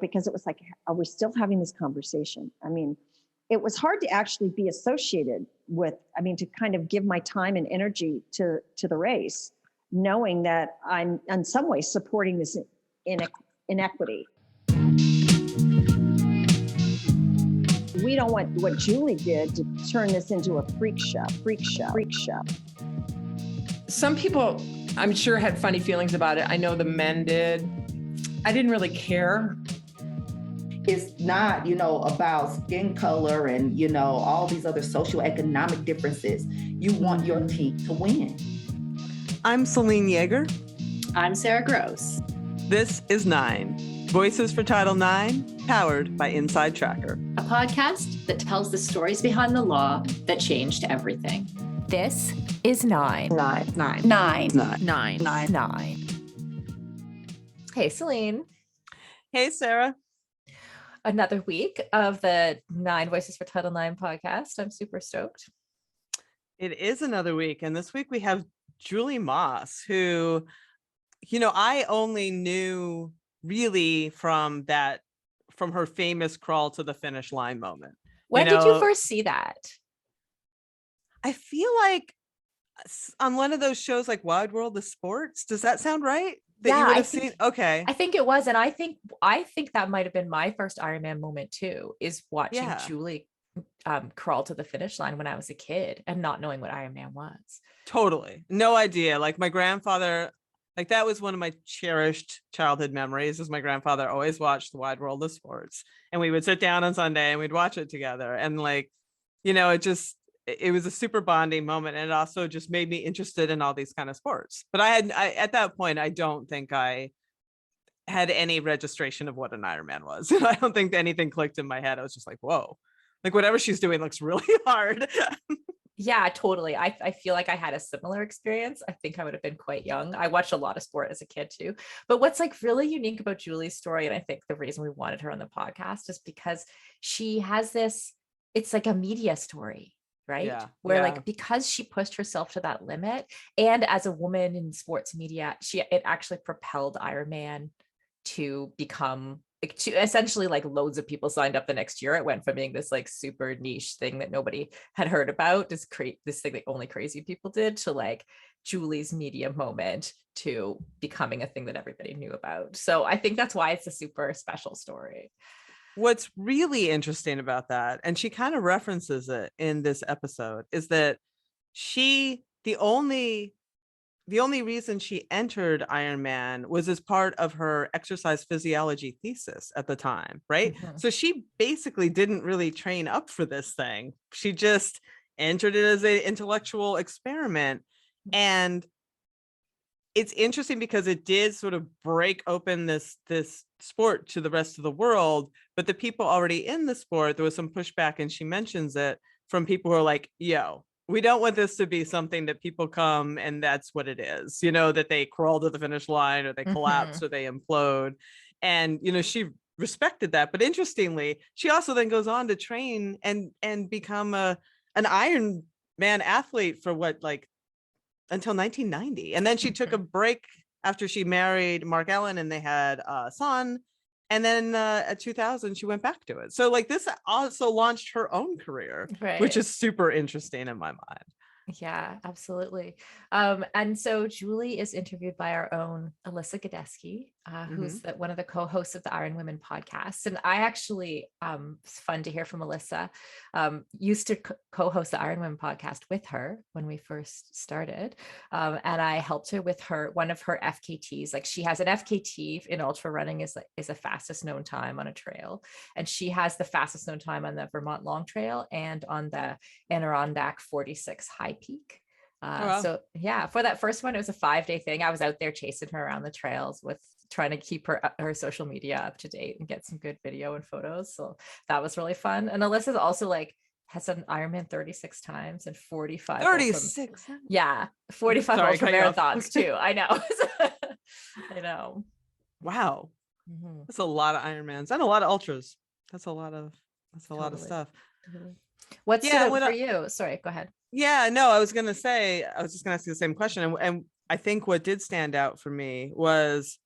because it was like, are we still having this conversation? I mean, it was hard to actually be associated with, to kind of give my time and energy to the race, knowing that I'm in some way supporting this inequity. We don't want what Julie did to turn this into a freak show. Some people, I'm sure, had funny feelings about it. I know the men did. I didn't really care. It's not, about skin color and, all these other socioeconomic differences. You want your team to win. I'm Celine Yeager. I'm Sarah Gross. This is 9 Voices for Title IX, powered by Inside Tracker. A podcast that tells the stories behind the law that changed everything. This is 9. Hey, Celine. Hey, Sarah. Another week of the 9 Voices for Title IX podcast. I'm super stoked. It is another week. And this week we have Julie Moss, who, I only knew really from her famous crawl to the finish line moment. When did you first see that? I feel like on one of those shows like Wide World of Sports. Does that sound right? That you would have seen? Okay. I think it was. And I think that might have been my first Ironman moment too, is watching Julie crawl to the finish line when I was a kid and not knowing what Ironman was. Totally. No idea. Like my grandfather, like that was one of my cherished childhood memories, is my grandfather always watched the Wide World of Sports, and we would sit down on Sunday and we'd watch it together. And it was a super bonding moment. And it also just made me interested in all these kind of sports. But at that point, I don't think I had any registration of what an Ironman was. I don't think anything clicked in my head. I was just like, whoa, like whatever she's doing looks really hard. Yeah, totally. I feel like I had a similar experience. I think I would have been quite young. I watched a lot of sport as a kid too. But what's like really unique about Julie's story, and I think the reason we wanted her on the podcast, is because she has this, it's like a media story. Right. Yeah, where like, because she pushed herself to that limit, and as a woman in sports media, it actually propelled Ironman to become to essentially like loads of people signed up the next year. It went from being this like super niche thing that nobody had heard about, this thing that only crazy people did, to like Julie's media moment to becoming a thing that everybody knew about. So I think that's why it's a super special story. What's really interesting about that, and she kind of references it in this episode, is that the only reason she entered Ironman was as part of her exercise physiology thesis at the time, right? Mm-hmm. So she basically didn't really train up for this thing. She just entered it as an intellectual experiment. And it's interesting because it did sort of break open this sport to the rest of the world, but the people already in the sport, there was some pushback, and she mentions it, from people who are like, yo, we don't want this to be something that people come and that's what it is, that they crawl to the finish line or they collapse or they implode. And, she respected that. But interestingly, she also then goes on to train and become an Ironman athlete for until 1990. And then she took a break after she married Mark Allen and they had a son. And then at 2000, she went back to it. So this also launched her own career, right, which is super interesting in my mind. Yeah, absolutely. And so Julie is interviewed by our own Alyssa Godesky, who's one of the co-hosts of the Ironwoman podcast. And I actually, it's fun to hear from Alyssa, used to co-host the Ironwoman podcast with her when we first started. And I helped her with one of her FKTs. Like, she has an FKT in ultra running is the fastest known time on a trail. And she has the fastest known time on the Vermont Long Trail and on the Adirondack 46 High Peak. Wow. So yeah, for that first one, it was a 5-day thing. I was out there chasing her around the trails with trying to keep her social media up to date and get some good video and photos. So that was really fun. And Alyssa's also has an Ironman 36 times and 45. 36. Yeah. 45 ultra marathons too. I know. I know. Wow. Mm-hmm. That's a lot of Ironmans and a lot of ultras. That's a lot of stuff. Totally. What's for you? Sorry, go ahead. Yeah, no, I was just going to ask you the same question. And I think what did stand out for me was,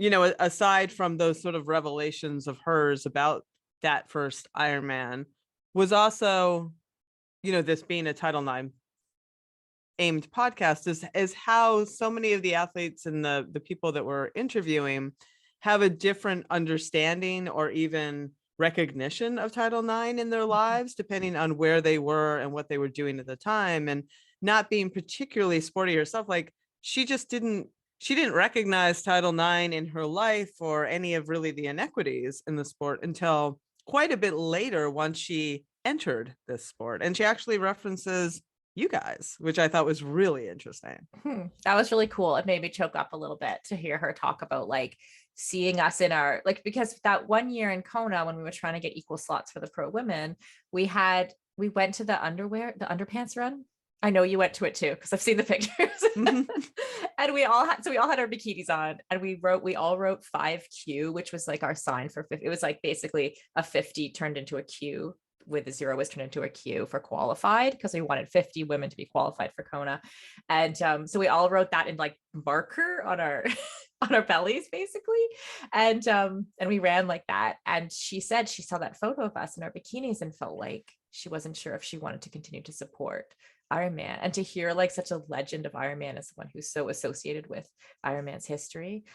you know, aside from those sort of revelations of hers about that first Ironman, was also, you know, this being a Title IX aimed podcast, is how so many of the athletes and the people that we're interviewing have a different understanding or even recognition of Title IX in their lives, depending on where they were and what they were doing at the time, and not being particularly sporty herself. Like she didn't recognize Title IX in her life or any of really the inequities in the sport until quite a bit later, once she entered this sport. And she actually references you guys, which I thought was really interesting. That was really cool. It made me choke up a little bit to hear her talk about like seeing us in our, like, because that one year in Kona, when we were trying to get equal slots for the pro women, we went to the underpants run. I know you went to it too, because I've seen the pictures. And we all had our bikinis on, and we all wrote 5Q, which was like our sign for 50. It was like basically a 50 turned into a Q, with a 0 was turned into a Q for qualified, because we wanted 50 women to be qualified for Kona. And so we all wrote that in like marker on our on our bellies basically. And we ran like that. And she said she saw that photo of us in our bikinis and felt like she wasn't sure if she wanted to continue to support Ironman. And to hear like such a legend of Ironman as someone who's so associated with Ironman's history,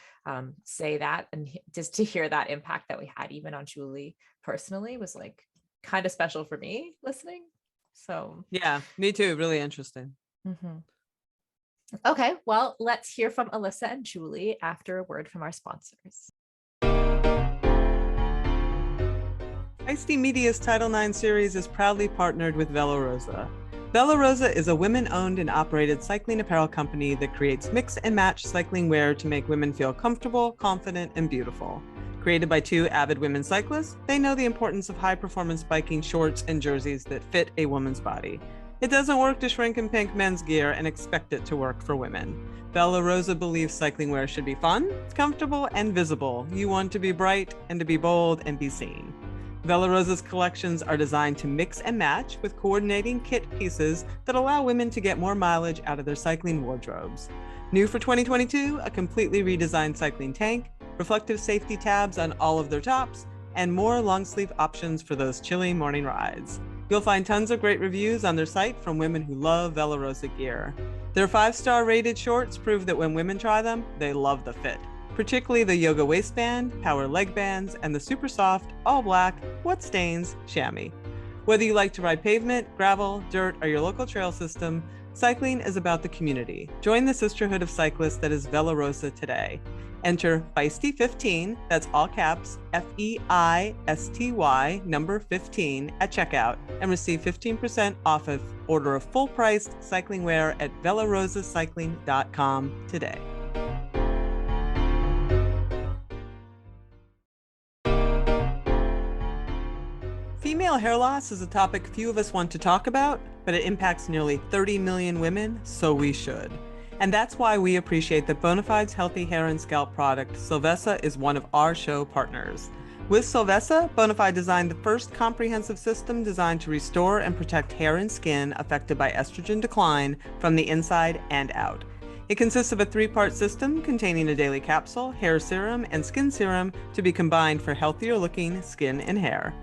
say that, and just to hear that impact that we had even on Julie personally was like kind of special for me listening. So yeah, me too. Really interesting. Okay, well, let's hear from Alyssa and Julie after a word from our sponsors. Feisty Media's Title IX series is proudly partnered with Vela Rosa. Vela Rosa is a women-owned and operated cycling apparel company that creates mix and match cycling wear to make women feel comfortable, confident, and beautiful. Created by two avid women cyclists, they know the importance of high-performance biking shorts and jerseys that fit a woman's body. It doesn't work to shrink and pink men's gear and expect it to work for women. Vela Rosa believes cycling wear should be fun, comfortable, and visible. You want to be bright and to be bold and be seen. Vela Rosa's collections are designed to mix and match with coordinating kit pieces that allow women to get more mileage out of their cycling wardrobes. New for 2022, a completely redesigned cycling tank, reflective safety tabs on all of their tops, and more long sleeve options for those chilly morning rides. You'll find tons of great reviews on their site from women who love Vela Rosa gear. Their 5-star rated shorts prove that when women try them, they love the fit, particularly the yoga waistband, power leg bands, and the super soft, all black, what stains, chamois. Whether you like to ride pavement, gravel, dirt, or your local trail system, cycling is about the community. Join the sisterhood of cyclists that is Vela Rosa today. Enter Feisty15, that's all caps, FEISTY, number 15 at checkout, and receive 15% off of order of full-priced cycling wear at velarosacycling.com today. Female hair loss is a topic few of us want to talk about, but it impacts nearly 30 million women, so we should. And that's why we appreciate that Bonafide's healthy hair and scalp product, Sylvessa, is one of our show partners. With Sylvessa, Bonafide designed the first comprehensive system designed to restore and protect hair and skin affected by estrogen decline from the inside and out. It consists of a 3-part system containing a daily capsule, hair serum, and skin serum to be combined for healthier looking skin and hair.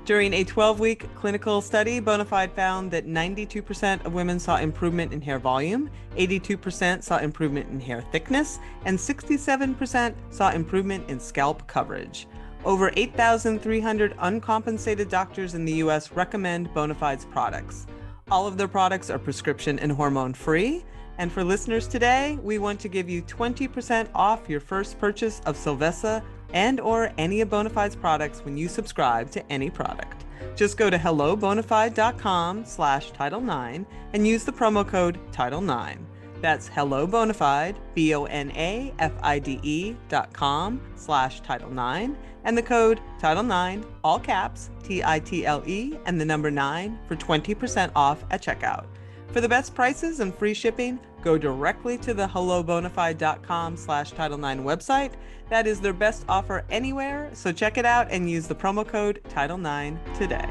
During a 12-week clinical study, Bonafide found that 92% of women saw improvement in hair volume, 82% saw improvement in hair thickness, and 67% saw improvement in scalp coverage. Over 8,300 uncompensated doctors in the US recommend Bonafide's products. All of their products are prescription and hormone-free. And for listeners today, we want to give you 20% off your first purchase of Sylvessa and or any of Bonafide's products when you subscribe to any product. Just go to hellobonafide.com/Title9 and use the promo code Title9. That's hellobonafide, BONAFIDE.com/Title9, and the code Title9, all caps, TITLE, and the number 9 for 20% off at checkout. For the best prices and free shipping, go directly to the hellobonafide.com/Title9 website. That is their best offer anywhere, so check it out and use the promo code Title9 today.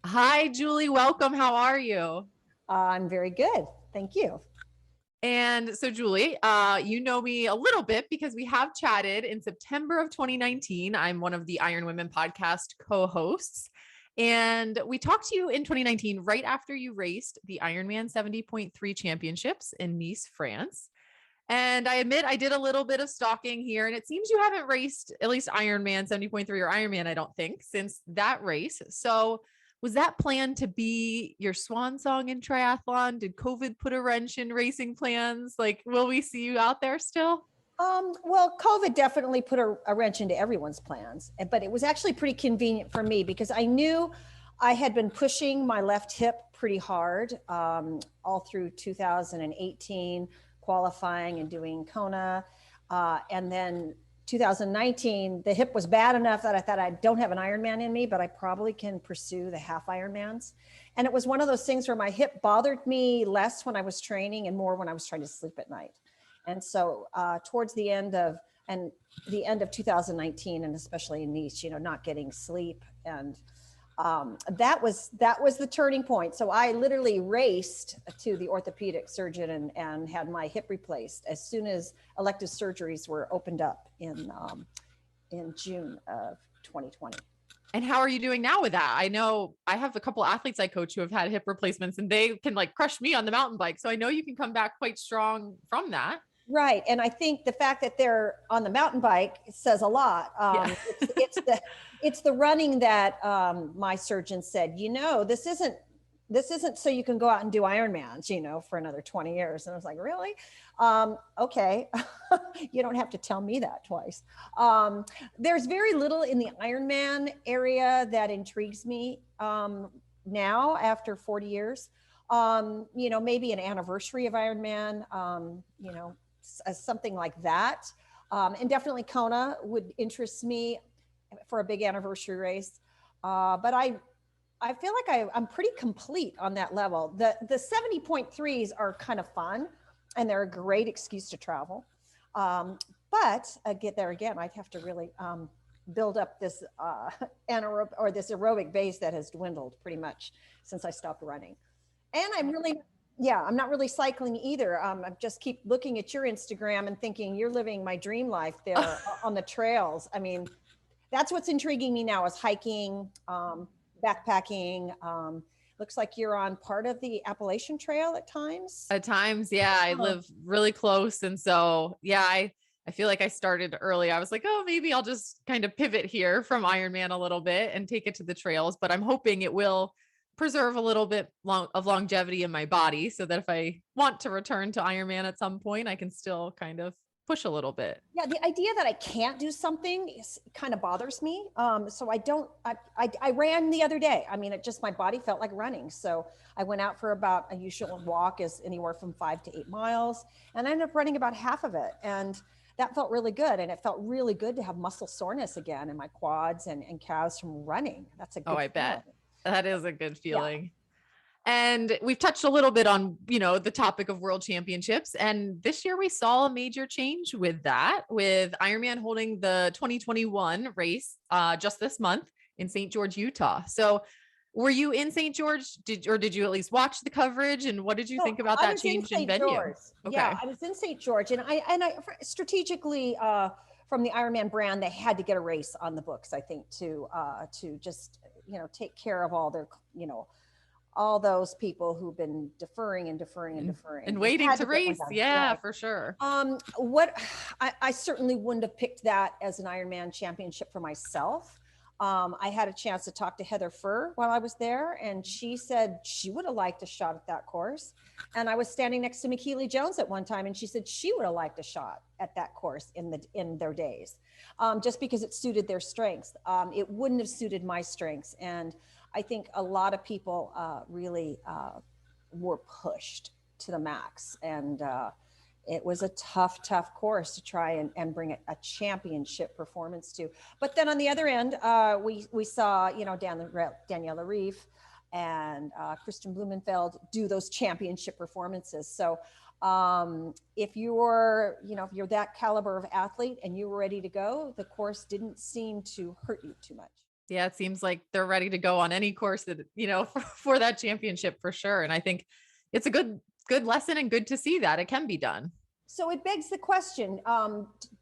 Hi, Julie. Welcome. How are you? I'm very good. Thank you. And so, Julie, you know me a little bit because we have chatted in September of 2019. I'm one of the Ironwoman podcast co-hosts. And we talked to you in 2019, right after you raced the Ironman 70.3 championships in Nice, France. And I admit I did a little bit of stalking here, and it seems you haven't raced at least Ironman 70.3 or Ironman, I don't think, since that race. So was that planned to be your swan song in triathlon? Did COVID put a wrench in racing plans? Like, will we see you out there still? Well, COVID definitely put a wrench into everyone's plans, but it was actually pretty convenient for me because I knew I had been pushing my left hip pretty hard all through 2018, qualifying and doing Kona. And then 2019, the hip was bad enough that I thought I don't have an Ironman in me, but I probably can pursue the half Ironmans. And it was one of those things where my hip bothered me less when I was training and more when I was trying to sleep at night. And so towards the end of 2019, and especially in Nice, not getting sleep, and that was the turning point. So I literally raced to the orthopedic surgeon and had my hip replaced as soon as elective surgeries were opened up in June of 2020. And how are you doing now with that? I know I have a couple athletes I coach who have had hip replacements, and they can like crush me on the mountain bike. So I know you can come back quite strong from that. Right. And I think the fact that they're on the mountain bike says a lot. It's the running that my surgeon said, this isn't so you can go out and do Ironmans, for another 20 years. And I was like, really? Okay. You don't have to tell me that twice. There's very little in the Ironman area that intrigues me now after 40 years. Maybe an anniversary of Ironman, something like that. And definitely Kona would interest me for a big anniversary race. But I feel like I'm pretty complete on that level. The 70.3s are kind of fun and they're a great excuse to travel. But get there again, I'd have to really build up this this aerobic base that has dwindled pretty much since I stopped running. And I'm not really cycling either. I just keep looking at your Instagram and thinking you're living my dream life there on the trails. I mean, that's what's intriguing me now is hiking, backpacking. Looks like you're on part of the Appalachian Trail at times. At times, yeah. I live really close. And so, yeah, I feel like I started early. I was like, oh, maybe I'll just kind of pivot here from Ironman a little bit and take it to the trails. But I'm hoping it will preserve a little bit of longevity in my body so that if I want to return to Ironman at some point, I can still kind of push a little bit. Yeah, the idea that I can't do something kind of bothers me. So I ran the other day. I mean, my body felt like running. So I went out for about a usual walk is anywhere from 5 to 8 miles. And I ended up running about half of it. And that felt really good. And it felt really good to have muscle soreness again in my quads and calves from running. That's a good I bet. feeling. That is a good feeling. Yeah. And we've touched a little bit on, the topic of world championships. And this year we saw a major change with that, with Ironman holding the 2021 race just this month in St. George, Utah. So were you in St. George? Did you at least watch the coverage? And what did you think about that change in venue? Okay. Yeah, I was in St. George, and I strategically from the Ironman brand, they had to get a race on the books, I think, to just take care of all their all those people who've been deferring and waiting to race. Yeah, right. For sure. I certainly wouldn't have picked that as an Ironman championship for myself. I had a chance to talk to Heather Furr while I was there, and she said she would have liked a shot at that course. And I was standing next to McKeely Jones at one time, and she said she would have liked a shot at that course in their days, just because it suited their strengths. It wouldn't have suited my strengths, and I think a lot of people really were pushed to the max, and it was a tough course to try and bring a championship performance to. But then on the other end, we saw, Daniela Reef and Kristen Blumenfeld do those championship performances. So if you're that caliber of athlete and you were ready to go, the course didn't seem to hurt you too much. Yeah, it seems like they're ready to go on any course that, for that championship for sure. And I think it's a good good lesson and good to see that it can be done. So it begs the question,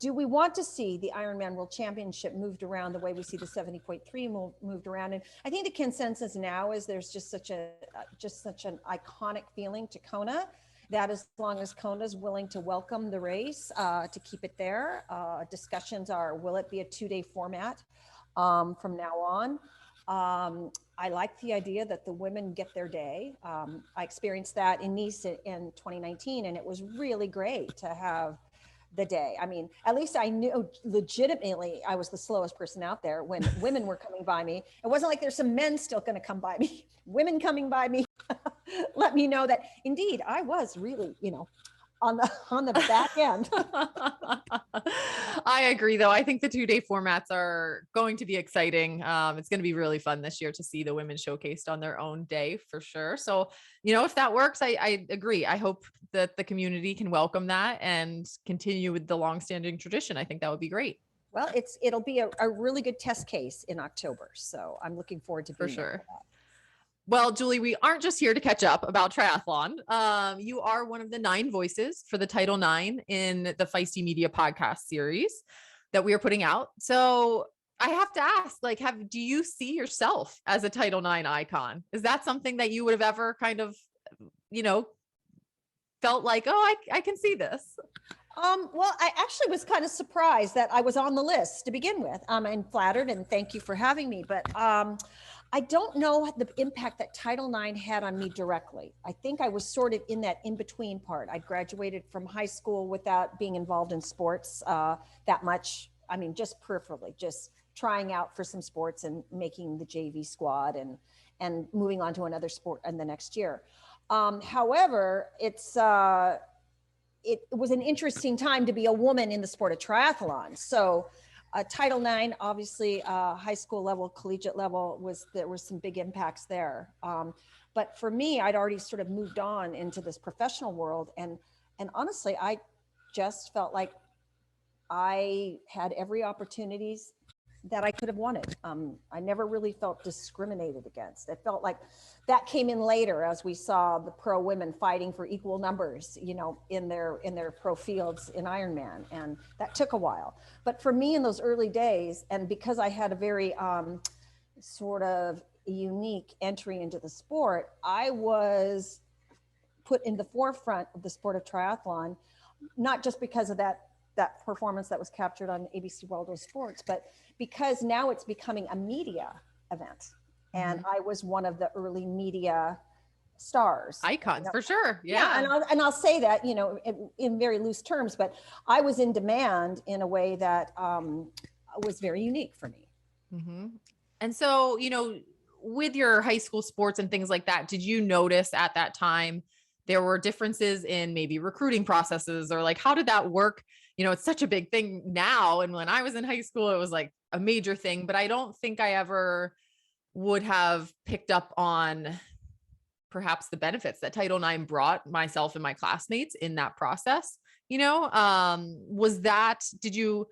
do we want to see the Ironman World Championship moved around the way we see the 70.3 moved around? And I think the consensus now is there's just such an iconic feeling to Kona, that as long as Kona is willing to welcome the race, to keep it there, discussions are, will it be a 2-day format from now on? I like the idea that the women get their day. I experienced that in Nice in 2019, and it was really great to have the day. I mean, at least I knew legitimately I was the slowest person out there when women were coming by me. It wasn't like there's some men still going to come by me, women coming by me. Let me know that indeed I was really, on the back end. I agree, though. I think the 2-day formats are going to be exciting. It's going to be really fun this year to see the women showcased on their own day for sure. So, if that works, I agree. I hope that the community can welcome that and continue with the longstanding tradition. I think that would be great. Well, it'll be a really good test case in October. So I'm looking forward to being For sure. there for that. Well, Julie, we aren't just here to catch up about triathlon. You are one of the 9 voices for the Title IX in the Feisty Media podcast series that we are putting out. So I have to ask, do you see yourself as a Title IX icon? Is that something that you would have ever kind of, felt like, oh, I can see this? Well, I actually was kind of surprised that I was on the list to begin with. I'm flattered and thank you for having me, but I don't know the impact that Title IX had on me directly. I think I was sort of in that in-between part. I graduated from high school without being involved in sports that much. I mean, just peripherally, just trying out for some sports and making the JV squad and moving on to another sport in the next year. However, it was an interesting time to be a woman in the sport of triathlon. So Title IX, obviously, high school level, collegiate level, there were some big impacts there. But for me, I'd already sort of moved on into this professional world. And honestly, I just felt like I had every opportunities that I could have wanted. I never really felt discriminated against. It felt like that came in later as we saw the pro women fighting for equal numbers, in their pro fields in Ironman, and that took a while. But for me in those early days, and because I had a very sort of unique entry into the sport, I was put in the forefront of the sport of triathlon, not just because of that performance that was captured on ABC World of Sports, but because now it's becoming a media event. And I was one of the early media stars. Icons, for sure. Yeah. And I'll say that, in very loose terms, but I was in demand in a way that was very unique for me. Mm-hmm. And so, with your high school sports and things like that, did you notice at that time there were differences in maybe recruiting processes, or how did that work? It's such a big thing now. And when I was in high school, it was like a major thing, but I don't think I ever would have picked up on perhaps the benefits that Title IX brought myself and my classmates in that process. Did you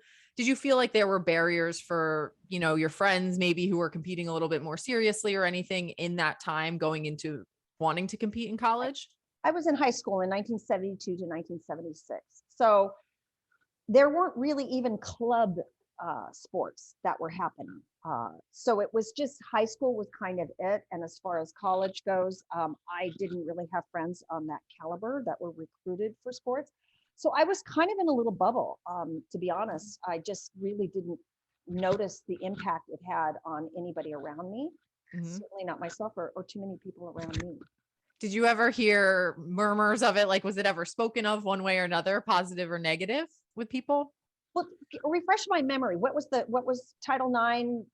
feel like there were barriers for, your friends maybe who were competing a little bit more seriously or anything in that time going into wanting to compete in college? I was in high school in 1972 to 1976. So there weren't really even club sports that were happening. So it was just high school was kind of it. And as far as college goes, I didn't really have friends on that caliber that were recruited for sports. So I was kind of in a little bubble, to be honest. I just really didn't notice the impact it had on anybody around me. Certainly not myself or too many people around me. Did you ever hear murmurs of it? Was it ever spoken of one way or another, positive or negative with people? Well, refresh my memory. What was Title IX?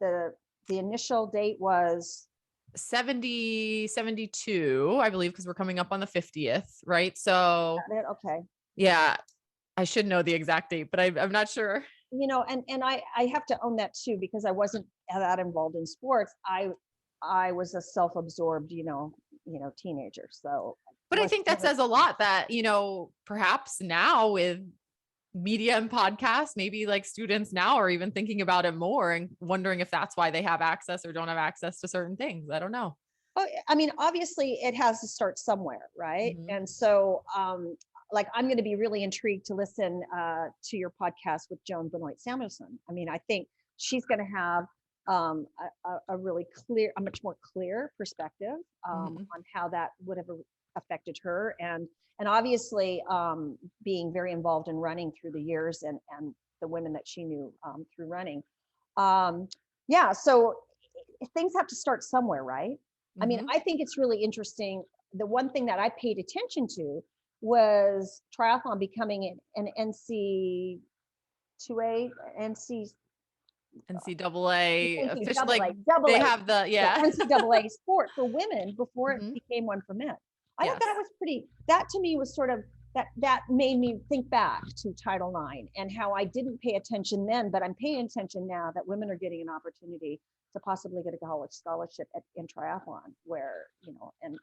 The initial date was 72, I believe, because we're coming up on the 50th, right? So okay. Yeah, I should know the exact date, but I'm not sure. And I have to own that too, because I wasn't that involved in sports. I was a self-absorbed, teenager. So, but I think that says a lot that, perhaps now with media and podcasts, maybe students now are even thinking about it more and wondering if that's why they have access or don't have access to certain things. I don't know. Oh, I mean, obviously it has to start somewhere, right? Mhm. And so, like, I'm going to be really intrigued to listen to your podcast with Joan Benoit Samuelson. I mean, I think she's going to have a really clear, a much more clear perspective Mhm. on how that would have affected her, and obviously being very involved in running through the years, and the women that she knew through running. Um, yeah, so things have to start somewhere, right? I mean, Mhm. I think it's really interesting. The one thing that I paid attention to was triathlon becoming an NC2A, NC, NCAA official, like NCAA, double they A, have the, yeah, yeah. NCAA sport for women before it Mhm. became one for men. I thought Yes. that was pretty, that to me was sort of, that made me think back to Title IX and how I didn't pay attention then, but I'm paying attention now that women are getting an opportunity to possibly get a college scholarship in triathlon, where, you know, and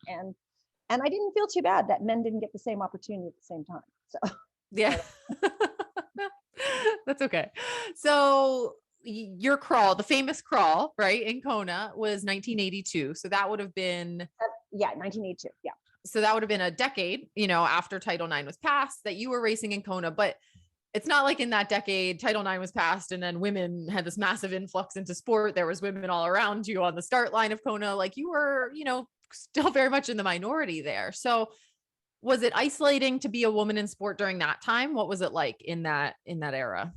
I didn't feel too bad that men didn't get the same opportunity at the same time. So Yeah. That's okay. So your crawl, the famous crawl, right, in Kona was 1982. So that would have been, yeah, 1982. Yeah. so that would have been a decade, you know, after Title IX was passed that you were racing in Kona. But it's not like in that decade Title IX was passed and then women had this massive influx into sport. There was women all around you on the start line of Kona. Like you were, you know, still very much in the minority there. So was it isolating to be a woman in sport during that time? What was it like in that era?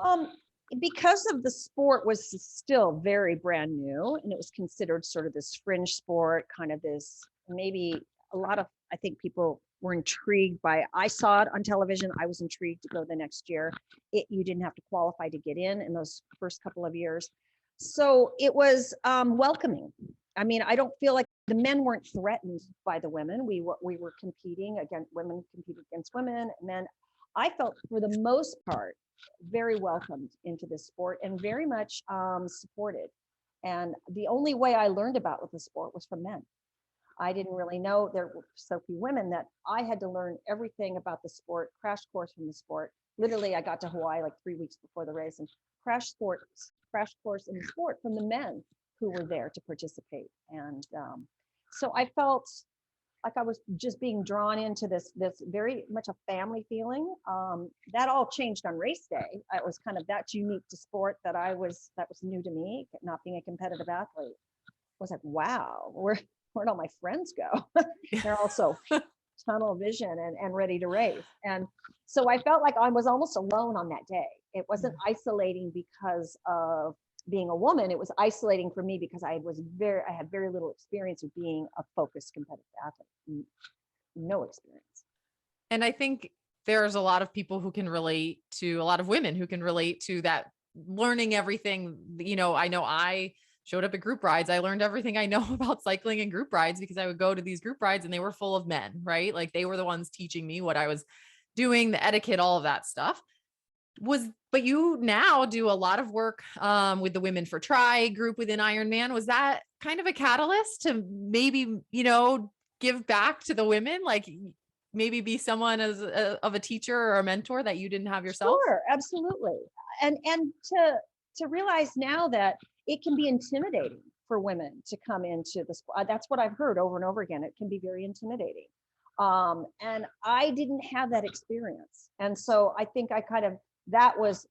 Um, because of the sport was still very brand new, and it was considered sort of this fringe sport, kind of this, maybe a lot of, I think people were intrigued by, I saw it on television. I was intrigued to go the next year. You didn't have to qualify to get in those first couple of years. So it was welcoming. I mean, I don't feel like the men weren't threatened by the women. We were competing against women, competed against women, men. I felt for the most part very welcomed into this sport and very much supported. And the only way I learned about with the sport was from men. I didn't really know there were so few women that I had to learn everything about the sport, crash course from the sport. Literally, I got to Hawaii like 3 weeks before the race and crash course in the sport from the men who were there to participate. And so I felt like I was just being drawn into this very much a family feeling. That all changed on race day. It was kind of, that's unique to sport that was new to me, not being a competitive athlete. I was like, wow, where'd all my friends go? They're also tunnel vision and ready to race. And so I felt like I was almost alone on that day. It wasn't isolating because of being a woman. It was isolating for me because I had very little experience of being a focused competitive athlete. No experience. And I think there's a lot of people who can relate to, a lot of women who can relate to that, learning everything. You know I showed up at group rides. I learned everything I know about cycling and group rides because I would go to these group rides and they were full of men, right? Like they were the ones teaching me what I was doing, the etiquette, all of that stuff. But you now do a lot of work with the Women for Tri group within Ironman. Was that kind of a catalyst to maybe, you know, give back to the women, like maybe be someone of a teacher or a mentor that you didn't have yourself? Sure, absolutely. And to realize now that it can be intimidating for women to come into the sport. That's what I've heard over and over again. It can be very intimidating. And I didn't have that experience. And so I think that was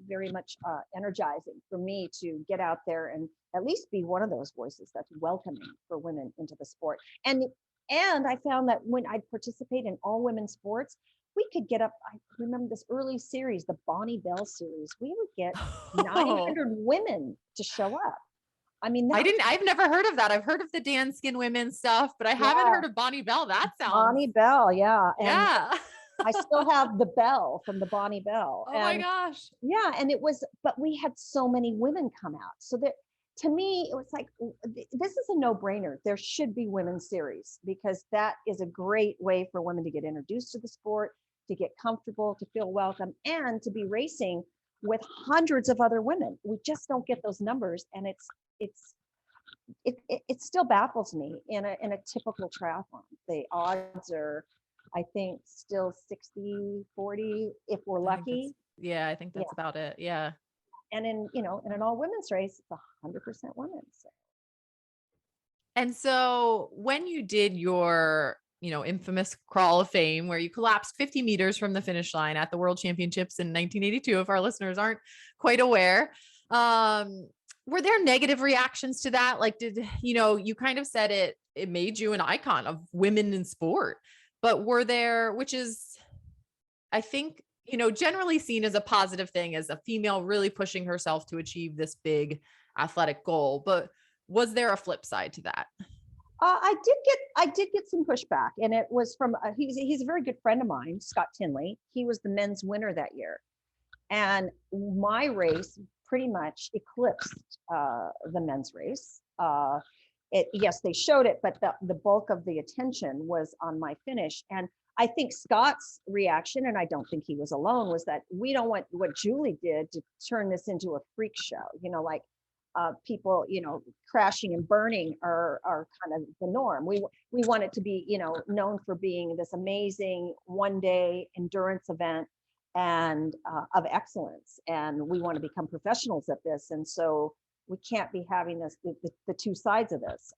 very much energizing for me to get out there and at least be one of those voices that's welcoming for women into the sport. And I found that when I'd participate in all women sports, we could get up. I remember this early series, the Bonnie Bell series. We would get 900 women to show up. I mean, I've never heard of that. I've heard of the Danskin women stuff, but I haven't heard of Bonnie Bell. That sounds. Bonnie Bell, yeah. And yeah. I still have the bell from the Bonnie Bell. Oh my gosh. Yeah. And but we had so many women come out. So that, to me, it was like, this is a no-brainer. There should be women's series because that is a great way for women to get introduced to the sport, to get comfortable, to feel welcome, and to be racing with hundreds of other women. We just don't get those numbers. And it still baffles me in a typical triathlon. The odds are, I think, still 60-40 if we're lucky. I think that's about it. Yeah. And in an all women's race, it's 100% women. So. And so when you did your, infamous crawl of fame where you collapsed 50 meters from the finish line at the World Championships in 1982, if our listeners aren't quite aware, were there negative reactions to that? Like, you kind of said it made you an icon of women in sport, but were there, which is, I think, generally seen as a positive thing, as a female really pushing herself to achieve this big athletic goal. But was there a flip side to that? I did get some pushback, and it was from he's a very good friend of mine, Scott Tinley. He was the men's winner that year, and my race pretty much eclipsed the men's race. Yes, they showed it, but the bulk of the attention was on my finish. And I think Scott's reaction, and I don't think he was alone, was that we don't want what Julie did to turn this into a freak show. Like people, crashing and burning are kind of the norm. We want it to be, known for being this amazing one-day endurance event and of excellence. And we want to become professionals at this. And so we can't be having this, the two sides of this.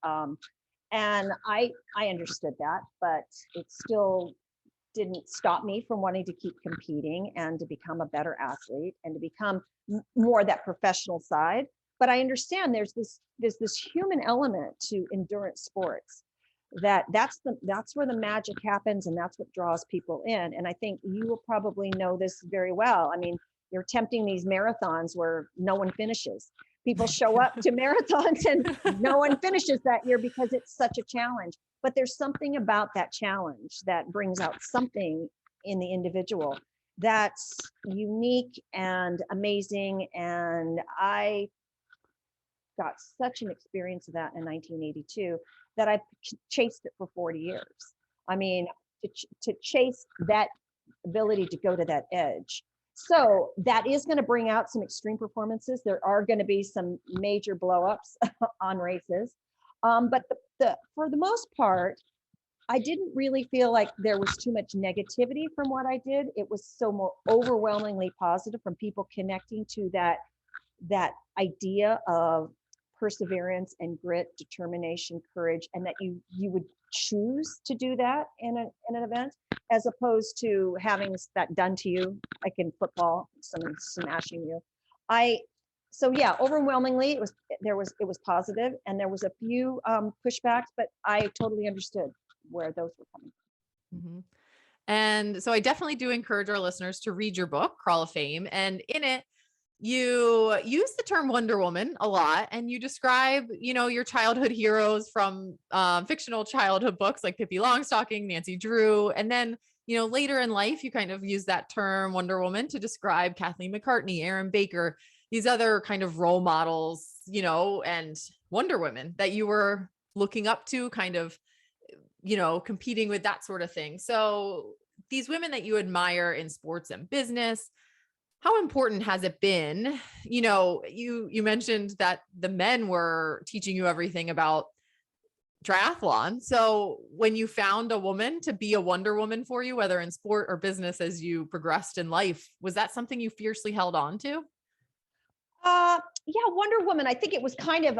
And I understood that, but it still didn't stop me from wanting to keep competing and to become a better athlete and to become more that professional side. But I understand there's this human element to endurance sports that's where the magic happens, and that's what draws people in. And I think you will probably know this very well. I mean, you're attempting these marathons where no one finishes. People show up to marathons and no one finishes that year because it's such a challenge. But there's something about that challenge that brings out something in the individual that's unique and amazing. And I got such an experience of that in 1982 that I chased it for 40 years. I mean, to chase that ability to go to that edge. So that is going to bring out some extreme performances. There are going to be some major blowups on races. But for the most part, I didn't really feel like there was too much negativity from what I did. It was so more overwhelmingly positive from people connecting to that idea of perseverance and grit, determination, courage, and that you would choose to do that in an event, as opposed to having that done to you, like in football, someone smashing you. So yeah, overwhelmingly it was positive, and there was a few pushbacks, but I totally understood where those were coming from. Mm-hmm. And so I definitely do encourage our listeners to read your book, Crawl of Fame. And in it, you use the term Wonder Woman a lot, and you describe, your childhood heroes from fictional childhood books like Pippi Longstocking, Nancy Drew. And then, later in life, you kind of use that term Wonder Woman to describe Kathleen McCartney, Aaron Baker, these other kind of role models, and Wonder Women that you were looking up to, kind of, competing with, that sort of thing. So these women that you admire in sports and business, how important has it been? You mentioned that the men were teaching you everything about triathlon. So when you found a woman to be a Wonder Woman for you, whether in sport or business, as you progressed in life, was that something you fiercely held on to? Yeah, Wonder Woman. I think it was kind of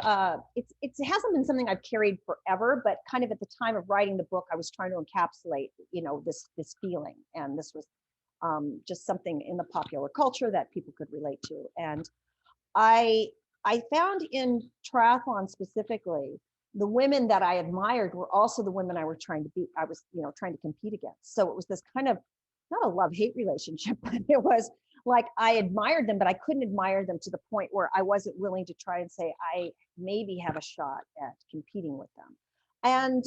it hasn't been something I've carried forever, but kind of at the time of writing the book, I was trying to encapsulate, this feeling, and this was just something in the popular culture that people could relate to. And I found in triathlon specifically, the women that I admired were also the women I was trying to compete against. So it was this kind of, not a love-hate relationship, but it was like I admired them, but I couldn't admire them to the point where I wasn't willing to try and say I maybe have a shot at competing with them. And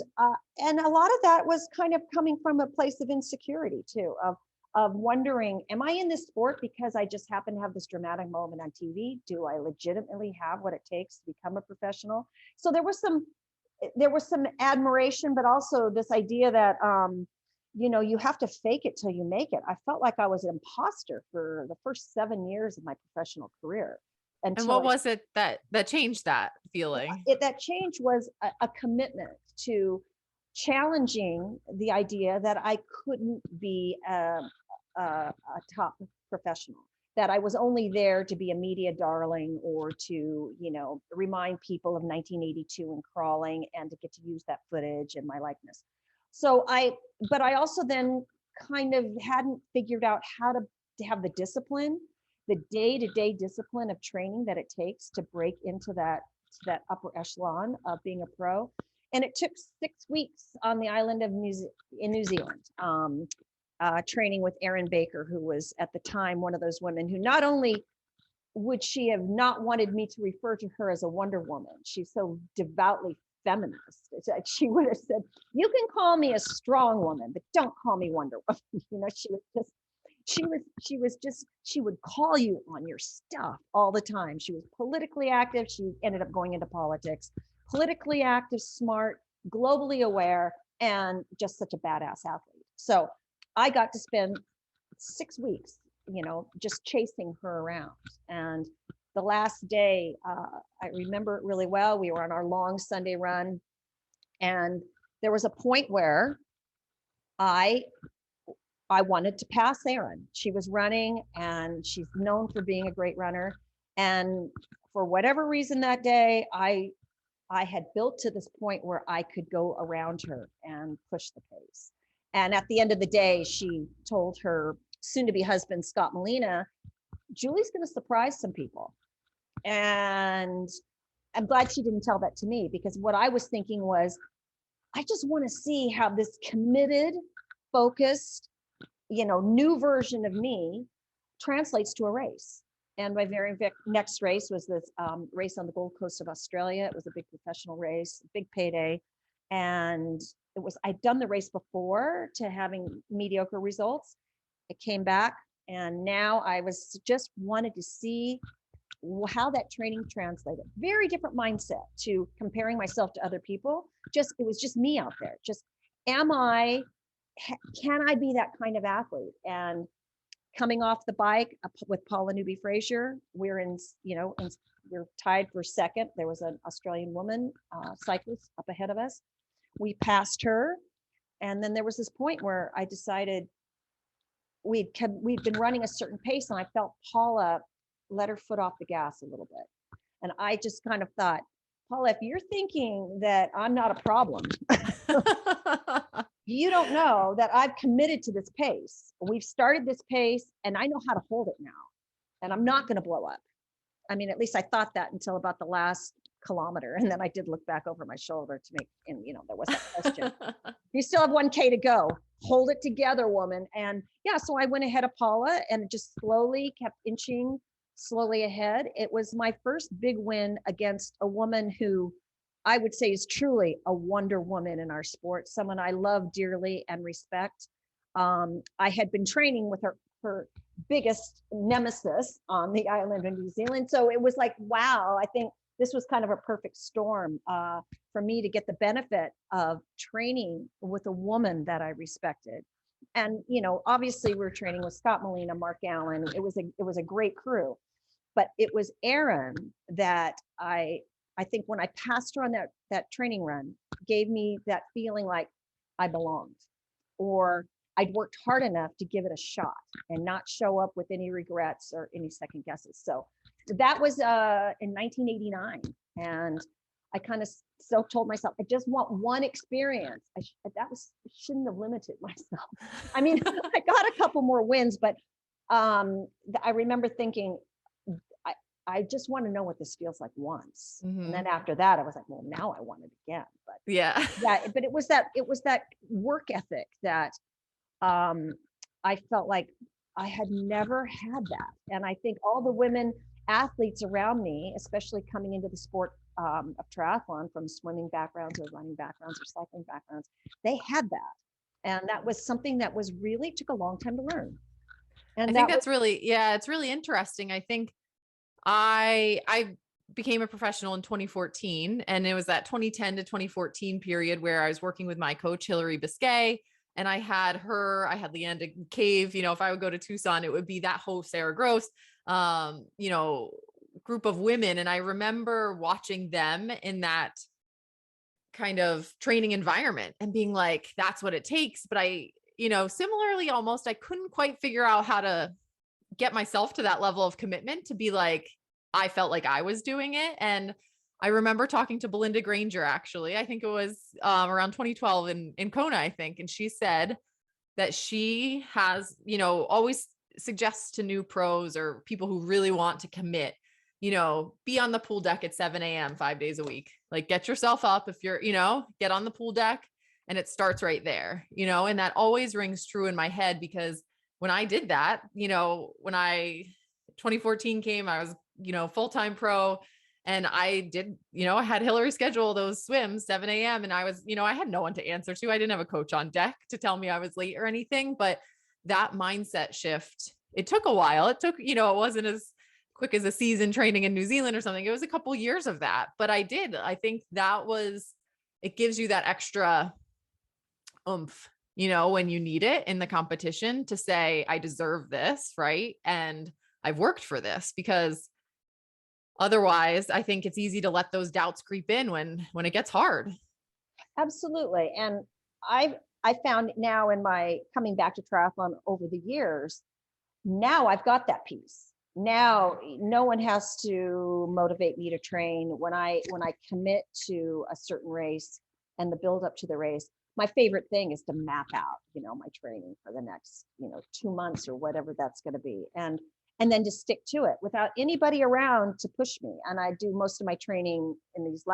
a lot of that was kind of coming from a place of insecurity too, of wondering, am I in this sport because I just happen to have this dramatic moment on TV? Do I legitimately have what it takes to become a professional? So there was some admiration, but also this idea that you have to fake it till you make it. I felt like I was an imposter for the first 7 years of my professional career. And what was it that changed that feeling? That change was a commitment to challenging the idea that I couldn't be a top professional. that I was only there to be a media darling or to, remind people of 1982 and crawling and to get to use that footage and my likeness. But I also then kind of hadn't figured out how to have the discipline, the day-to-day discipline of training that it takes to break into that upper echelon of being a pro. And it took 6 weeks on the island of New Zealand, training with Erin Baker, who was at the time one of those women who not only would she have not wanted me to refer to her as a Wonder Woman, she's so devoutly feminist. It's like she would have said, "You can call me a strong woman, but don't call me Wonder Woman." She would call you on your stuff all the time. She was politically active. She ended up going into politics. Politically active, smart, globally aware, and just such a badass athlete. So I got to spend 6 weeks, just chasing her around. And the last day, I remember it really well. We were on our long Sunday run, and there was a point where I wanted to pass Erin. She was running, and she's known for being a great runner. And for whatever reason that day, I had built to this point where I could go around her and push the pace. And at the end of the day, she told her soon-to-be husband, Scott Molina, "Julie's going to surprise some people." And I'm glad she didn't tell that to me, because what I was thinking was, I just want to see how this committed, focused, new version of me translates to a race. And my very next race was this race on the Gold Coast of Australia. It was a big professional race, big payday. And I'd done the race before to having mediocre results. It came back, and now I just wanted to see how that training translated. Very different mindset to comparing myself to other people. It was just me out there. Can I be that kind of athlete? And coming off the bike with Paula Newby-Fraser, we're tied for second. There was an Australian woman cyclist up ahead of us. We passed her, and then there was this point where I decided we'd been running a certain pace, and I felt Paula let her foot off the gas a little bit. And I just kind of thought, Paula, if you're thinking that I'm not a problem, you don't know that I've committed to this pace. We've started this pace, and I know how to hold it now, and I'm not going to blow up. I mean, at least I thought that until about the last kilometer. And then I did look back over my shoulder to make, and there was that question. You still have 1K to go. Hold it together, woman. And yeah, so I went ahead of Paula and just slowly kept inching slowly ahead. It was my first big win against a woman who I would say is truly a Wonder Woman in our sport, someone I love dearly and respect. I had been training with her biggest nemesis on the island of New Zealand. So it was like, wow, I think this was kind of a perfect storm for me to get the benefit of training with a woman that I respected. And, obviously we're training with Scott Molina, Mark Allen. It was a great crew, but it was Erin that I think when I passed her on that training run, gave me that feeling like I belonged, or I'd worked hard enough to give it a shot and not show up with any regrets or any second guesses. So that was in 1989. And I kind of told myself, I just want one experience. I shouldn't have limited myself. I mean, I got a couple more wins, but I remember thinking, I just want to know what this feels like once. Mm-hmm. And then after that, I was like, well, now I want it again. But yeah, but it was that work ethic that I felt like I had never had that. And I think all the women athletes around me, especially coming into the sport of triathlon from swimming backgrounds or running backgrounds or cycling backgrounds, they had that. And that was something that was really took a long time to learn. And I think it's really interesting. I think I became a professional in 2014, and it was that 2010 to 2014 period where I was working with my coach, Hillary Biscay, and I had Leanda Cave. If I would go to Tucson, it would be that whole Sarah Gross, group of women. And I remember watching them in that kind of training environment and being like, that's what it takes. But I, similarly, almost, I couldn't quite figure out how to get myself to that level of commitment to be like, I felt like I was doing it. And I remember talking to Belinda Granger, actually, I think it was around 2012 in Kona, I think. And she said that she has, always suggests to new pros or people who really want to commit, be on the pool deck at 7 a.m. 5 days a week. Like, get yourself up if you're, get on the pool deck, and it starts right there, and that always rings true in my head, because when I did that, when 2014 came, I was, full-time pro, and I did, I had Hillary schedule those swims 7 a.m. and I was, I had no one to answer to. I didn't have a coach on deck to tell me I was late or anything, but that mindset shift, it took a while. It took, it wasn't as quick as a season training in New Zealand or something. It was a couple years of that, but I think it gives you that extra oomph, when you need it in the competition to say, I deserve this. Right. And I've worked for this, because otherwise I think it's easy to let those doubts creep in when it gets hard. Absolutely. And I found now in my coming back to triathlon over the years, now I've got that piece. Now no one has to motivate me to train. When I commit to a certain race and the build up to the race, my favorite thing is to map out, my training for the next, 2 months or whatever that's going to be. And then to stick to it without anybody around to push me. And I do most of my training in at least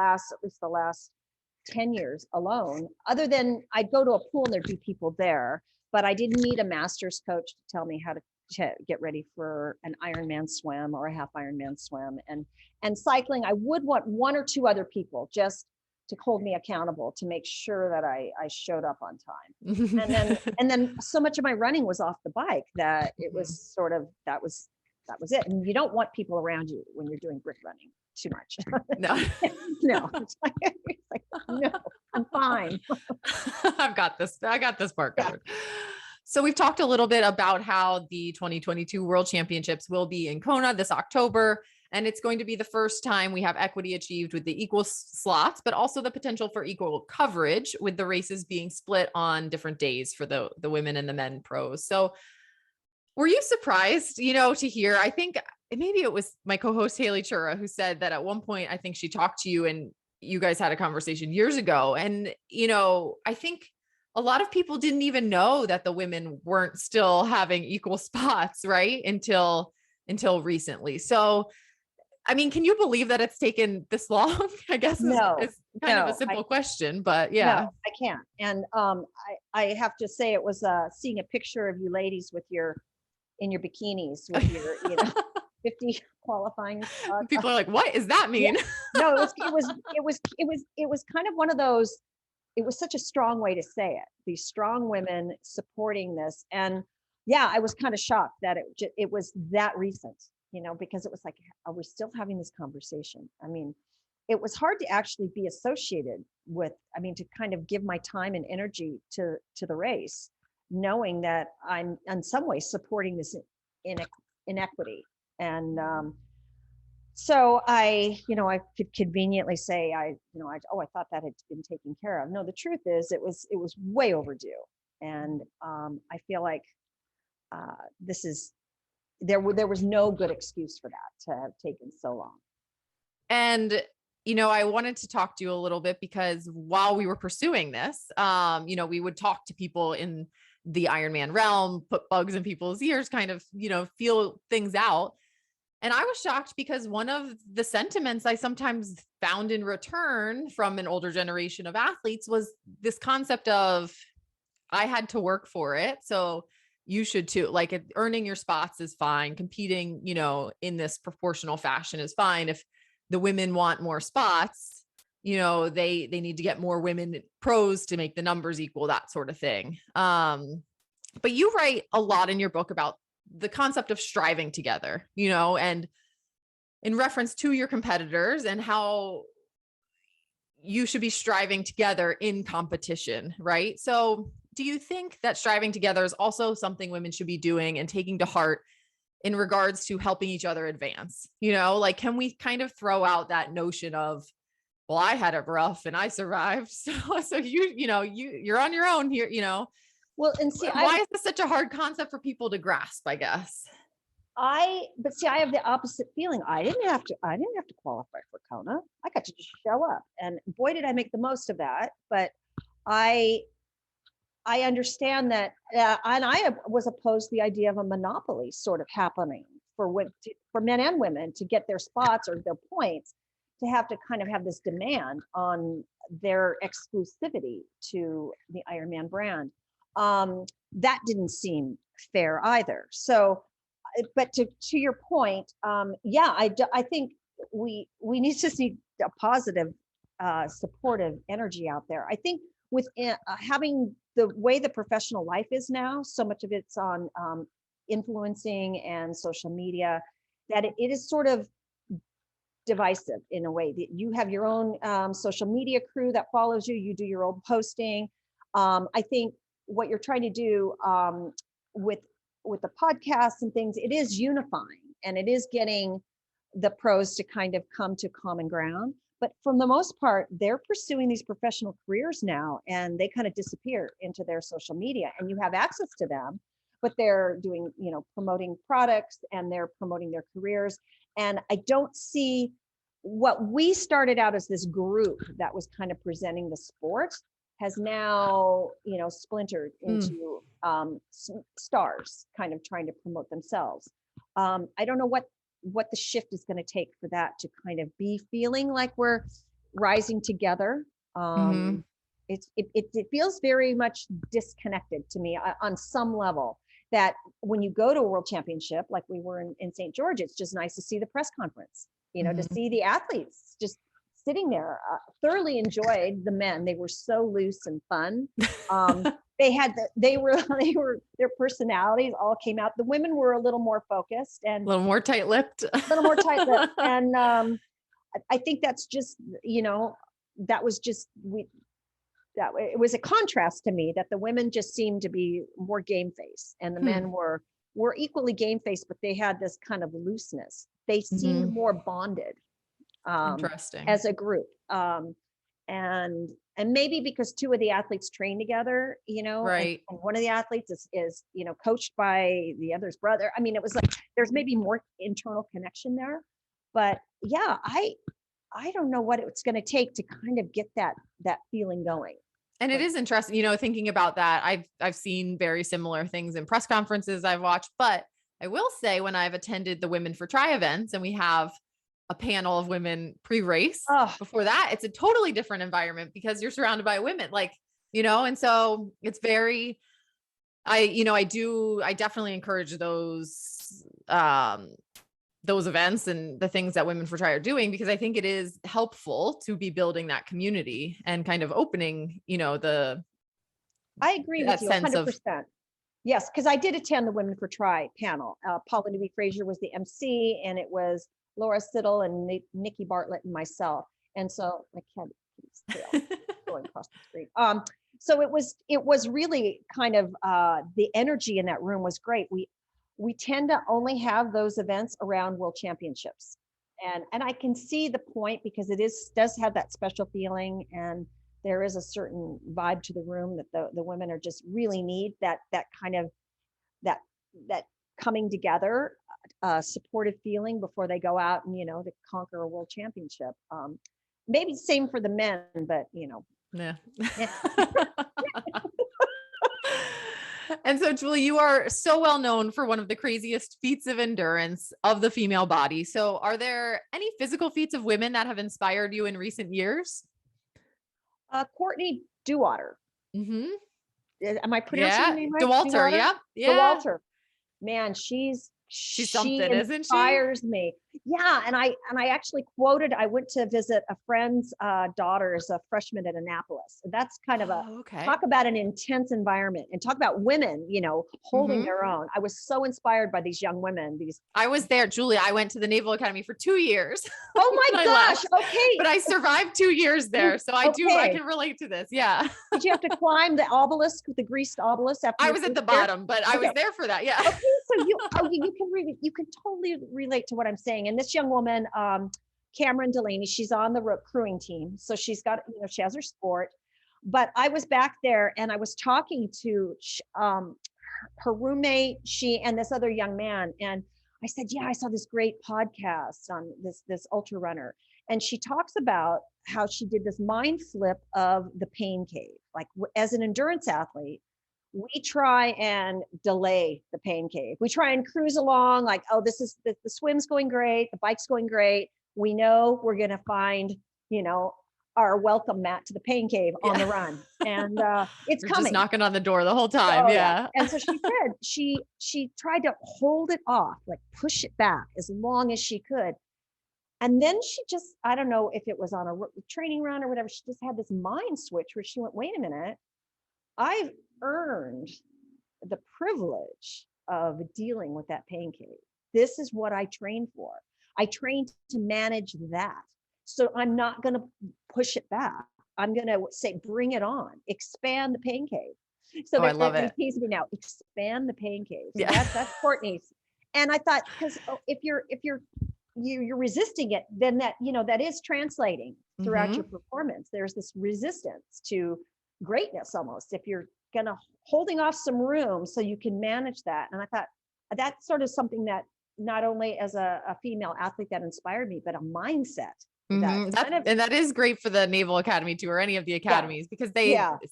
the last 10 years alone, other than I'd go to a pool and there'd be people there, but I didn't need a master's coach to tell me how to get ready for an Ironman swim or a half Ironman swim. And cycling, I would want one or two other people just to hold me accountable, to make sure that I showed up on time. And then so much of my running was off the bike that it was sort of, that was it. And you don't want people around you when you're doing brick running too much. No, No, it's like, no, I'm fine. I got this part covered. So we've talked a little bit about how the 2022 World Championships will be in Kona this October, and it's going to be the first time we have equity achieved with the equal slots, but also the potential for equal coverage, with the races being split on different days for the women and the men pros. So were you surprised, to hear? I think maybe it was my co-host Haley Chura who said that at one point, I think she talked to you and you guys had a conversation years ago. And, I think a lot of people didn't even know that the women weren't still having equal spots, right? Until recently. So, I mean, can you believe that it's taken this long? I guess it's kind of a simple question, but yeah. No, I can't. And I have to say, it was seeing a picture of you ladies in your bikinis with your 50 qualifying. People are like, what does that mean? Yeah. No, it was kind of one of those. It was such a strong way to say it. These strong women supporting this, and yeah, I was kind of shocked that it was that recent. Because it was like, are we still having this conversation? I mean, it was hard to actually be associated with. I mean, to kind of give my time and energy to the race, knowing that I'm in some way supporting this inequity. And so I could conveniently say, I thought that had been taken care of. No, the truth is it was way overdue. And I feel like there was no good excuse for that to have taken so long. And I wanted to talk to you a little bit, because while we were pursuing this, we would talk to people in the Ironman realm, put bugs in people's ears, kind of, feel things out. And I was shocked, because one of the sentiments I sometimes found in return from an older generation of athletes was this concept of, I had to work for it, so you should too. Like, earning your spots is fine. Competing, in this proportional fashion is fine. If the women want more spots, they need to get more women pros to make the numbers equal, that sort of thing. But you write a lot in your book about the concept of striving together, and in reference to your competitors and how you should be striving together in competition, right? So do you think that striving together is also something women should be doing and taking to heart in regards to helping each other advance? Like, can we kind of throw out that notion of, well, I had it rough and I survived, so you're on your own here, Well, and see, why is this such a hard concept for people to grasp, I guess? but see, I have the opposite feeling. I didn't have to qualify for Kona. I got to just show up, and boy, did I make the most of that. But I understand that, and was opposed to the idea of a monopoly sort of happening for men and women to get their spots or their points, to have to kind of have this demand on their exclusivity to the Ironman brand. That didn't seem fair either. So, but to your point, I think we need to see a positive, supportive energy out there. I think with having the way the professional life is now, so much of it's on influencing and social media, that it is sort of divisive in a way. That you have your own social media crew that follows you, you do your own posting. I think what you're trying to do with the podcasts and things, it is unifying, and it is getting the pros to kind of come to common ground. But for the most part, they're pursuing these professional careers now, and they kind of disappear into their social media, and you have access to them, but they're doing, promoting products, and they're promoting their careers. And I don't see what we started out as this group that was kind of presenting the sport has now, splintered into stars kind of trying to promote themselves. I don't know what the shift is going to take for that to kind of be feeling like we're rising together. It feels very much disconnected to me on some level, that when you go to a world championship, like we were in St. George, it's just nice to see the press conference, to see the athletes just sitting there. Thoroughly enjoyed the men. They were so loose and fun. Their personalities all came out. The women were a little more focused and a little more tight-lipped. And I think that's just, that was just, it was a contrast to me that the women just seemed to be more game face, and the men were equally game face, but they had this kind of looseness. They seemed more bonded. Interesting. As a group. And maybe because two of the athletes train together, right. And one of the athletes is coached by the other's brother. I mean, it was like, there's maybe more internal connection there, but yeah, I don't know what it's going to take to kind of get that feeling going. And it is interesting, thinking about that. I've seen very similar things in press conferences I've watched, but I will say, when I've attended the Women for Tri events and we have a panel of women pre-race, before that, it's a totally different environment because you're surrounded by women, and so it's very, I definitely encourage those events and the things that Women for Tri are doing, because I think it is helpful to be building that community and kind of opening, I agree with you 100%. Yes, because I did attend the Women for Tri panel. Paula Newby Frazier was the MC, and it was Laura Siddle and Nikki Bartlett and myself. And so my cat is going across the street. So it was really kind of the energy in that room was great. We tend to only have those events around world championships. And I can see the point, because it does have that special feeling, and there is a certain vibe to the room that the women are just really need that kind of that coming together, supportive feeling before they go out and, to conquer a world championship. Maybe same for the men, but yeah. And so, Julie, you are so well known for one of the craziest feats of endurance of the female body. So are there any physical feats of women that have inspired you in recent years? Courtney Dauwalter. Am I pronouncing her name right? Dauwalter, yeah. Dauwalter. Man, she's something, isn't she? Inspires me. Yeah, and I actually quoted. I went to visit a friend's daughter as a freshman at Annapolis. That's kind of talk about an intense environment, and talk about women, holding their own. I was so inspired by these young women. I was there, Julie. I went to the Naval Academy for 2 years. Oh my gosh! Okay, but I survived 2 years there, so I can relate to this. Yeah. Did you have to climb the obelisk, the greased obelisk? After I was at the bottom, but I was there for that. Yeah. Okay, so you can totally relate to what I'm saying. And this young woman, Cameron Delaney, she's on the crewing team. So she's got, she has her sport, but I was back there and I was talking to her roommate, she and this other young man. And I said, yeah, I saw this great podcast on this ultra runner. And she talks about how she did this mind flip of the pain cave. Like as an endurance athlete, we try and delay the pain cave. We try and cruise along like, oh, this is the swim's going great, the bike's going great. We know we're going to find, our welcome mat to the pain cave on the run. And it's You're coming. just knocking on the door the whole time. Oh, yeah. And so she said she tried to hold it off, like push it back as long as she could. And then she just, I don't know if it was on a training run or whatever, she just had this mind switch where she went, wait a minute, I've earned the privilege of dealing with that pain cave. This is what I trained for. I trained to manage that. So I'm not going to push it back. I'm going to say, bring it on, expand the pain cave. So I love it. Tease me now, expand the pain cave. So Yeah. that's Courtney's. And I thought, because if you're resisting it, then that is translating throughout your performance. There's this resistance to greatness almost. If you're gonna holding off some room so you can manage that. And I thought that's sort of something that not only as a female athlete that inspired me, but a mindset. That is great for the Naval Academy too, or any of the academies, because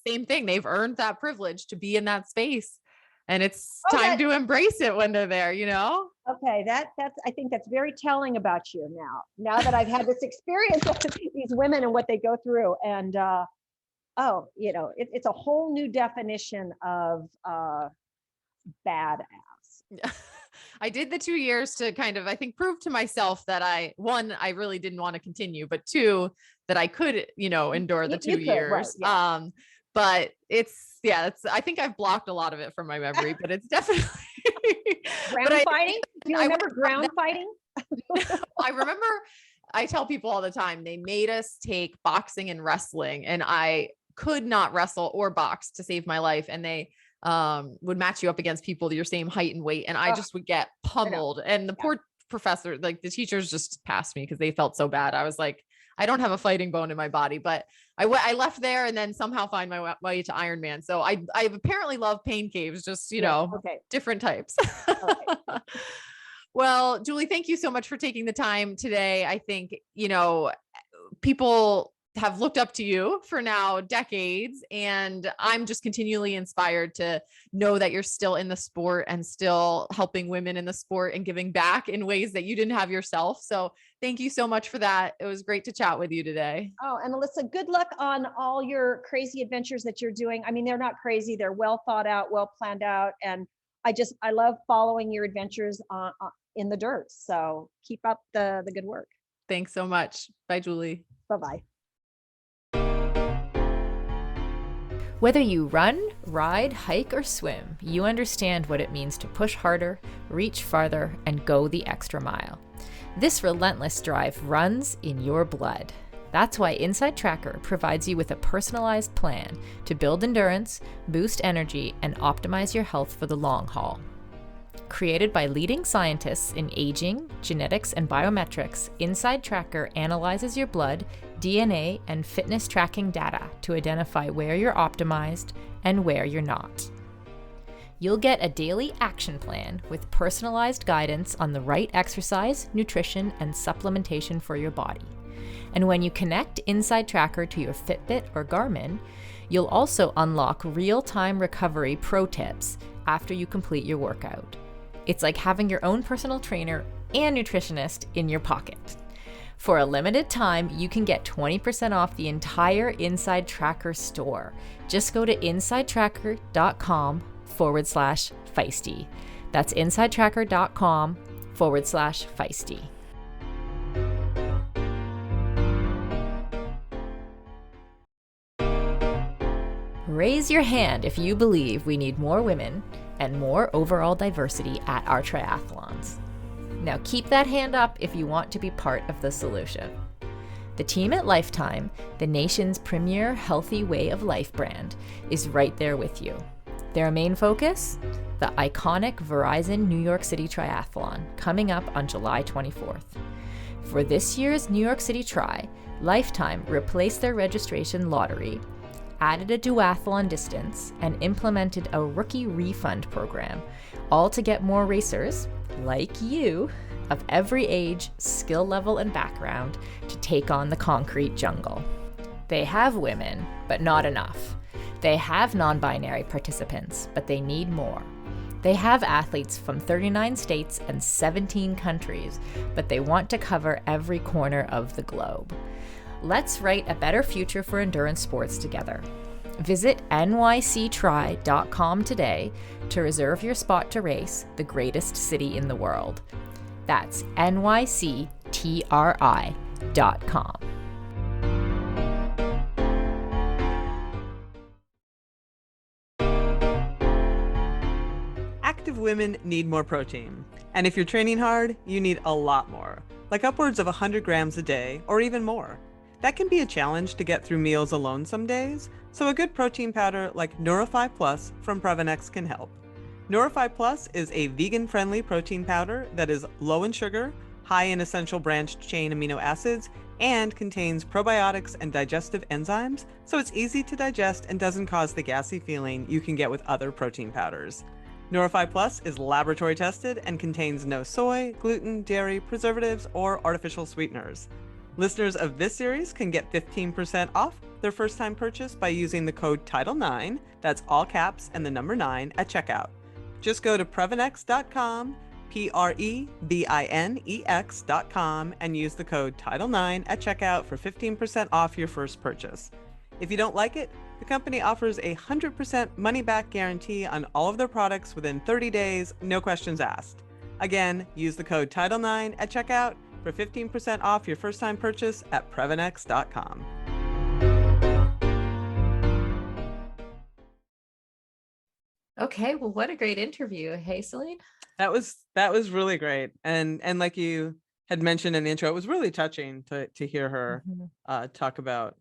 same thing. They've earned that privilege to be in that space, and it's time to embrace it when they're there. Okay, that's I think that's very telling about you now that I've had this experience with these women and what they go through. And it's a whole new definition of badass. I did the 2 years to kind of, I think, prove to myself that I really didn't want to continue, but two, that I could, endure the 2 years. Right, yeah. But I think I've blocked a lot of it from my memory, but it's definitely ground fighting. Do you remember ground fighting? I remember, I tell people all the time, they made us take boxing and wrestling, and I could not wrestle or box to save my life. And they would match you up against people your same height and weight. And I just would get pummeled. And the poor professor, like the teachers just passed me because they felt so bad. I was like, I don't have a fighting bone in my body, but I left there and then somehow find my way to Ironman. So I apparently love pain caves, just, different types. Okay. Well, Julie, thank you so much for taking the time today. I think, people have looked up to you for now decades, and I'm just continually inspired to know that you're still in the sport and still helping women in the sport and giving back in ways that you didn't have yourself. So thank you so much for that. It was great to chat with you today. Oh, and Alyssa, good luck on all your crazy adventures that you're doing. I mean, they're not crazy. They're well thought out, well planned out. And I love following your adventures in the dirt. So keep up the good work. Thanks so much. Bye, Julie. Bye-bye. Whether you run, ride, hike, or swim, you understand what it means to push harder, reach farther, and go the extra mile. This relentless drive runs in your blood. That's why Inside Tracker provides you with a personalized plan to build endurance, boost energy, and optimize your health for the long haul. Created by leading scientists in aging, genetics, and biometrics, Inside Tracker analyzes your blood, DNA, and fitness tracking data to identify where you're optimized and where you're not. You'll get a daily action plan with personalized guidance on the right exercise, nutrition, and supplementation for your body. And when you connect Inside Tracker to your Fitbit or Garmin, you'll also unlock real-time recovery pro tips after you complete your workout. It's like having your own personal trainer and nutritionist in your pocket. For a limited time, you can get 20% off the entire Inside Tracker store. Just go to insidetracker.com/feisty. That's insidetracker.com/feisty. Raise your hand if you believe we need more women and more overall diversity at our triathlons. Now keep that hand up if you want to be part of the solution. The team at Lifetime, the nation's premier healthy way of life brand, is right there with you. Their main focus? The iconic Verizon New York City Triathlon, coming up on July 24th. For this year's New York City Tri, Lifetime replaced their registration lottery, added a duathlon distance, and implemented a rookie refund program, all to get more racers, like you, of every age, skill level, and background to take on the concrete jungle. They have women, but not enough. They have non-binary participants, but they need more. They have athletes from 39 states and 17 countries, but they want to cover every corner of the globe. Let's write a better future for endurance sports together. Visit nyctry.com today to reserve your spot to race the greatest city in the world. That's nyctri.com. Active women need more protein. And if you're training hard, you need a lot more, like upwards of 100 grams a day or even more. That can be a challenge to get through meals alone some days, so a good protein powder like Neurify Plus from Previnex can help. Neurify Plus is a vegan-friendly protein powder that is low in sugar, high in essential branched-chain amino acids, and contains probiotics and digestive enzymes, so it's easy to digest and doesn't cause the gassy feeling you can get with other protein powders. Neurify Plus is laboratory tested and contains no soy, gluten, dairy, preservatives, or artificial sweeteners. Listeners of this series can get 15% off their first time purchase by using the code TITLE9, that's all caps and the number 9 at checkout. Just go to Previnex.com, Previnex.com, and use the code TITLE9 at checkout for 15% off your first purchase. If you don't like it, the company offers a 100% money-back guarantee on all of their products within 30 days, no questions asked. Again, use the code TITLE9 at checkout for 15% off your first-time purchase at Previnex.com. Okay, well, what a great interview. Hey, Celine? That was really great. And like you had mentioned in the intro, it was really touching to hear her talk about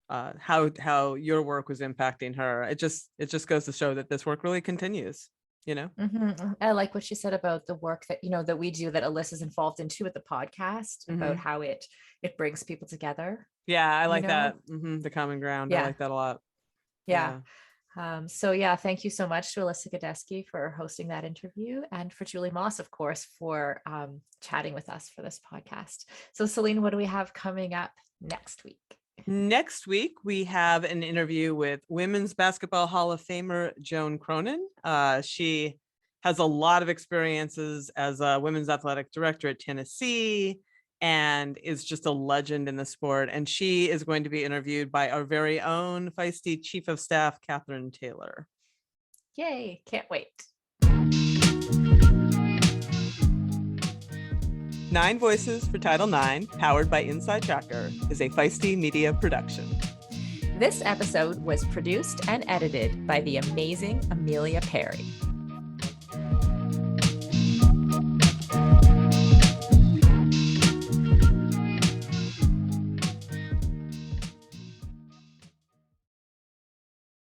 how your work was impacting her. It just goes to show that this work really continues, you know? I like what she said about the work that, that we do, that Alyssa's involved in too with the podcast, about how it brings people together. Yeah, I like that. The common ground. Yeah. I like that a lot. Yeah. Thank you so much to Alyssa Godesky for hosting that interview, and for Julie Moss, of course, for chatting with us for this podcast. So Celine, what do we have coming up next week? Next week, we have an interview with Women's Basketball Hall of Famer Joan Cronin. She has a lot of experiences as a women's athletic director at Tennessee and is just a legend in the sport. And she is going to be interviewed by our very own feisty Chief of Staff, Catherine Taylor. Yay, can't wait. 9 Voices for Title IX, powered by Inside Tracker, is a feisty media production. This episode was produced and edited by the amazing Amelia Perry.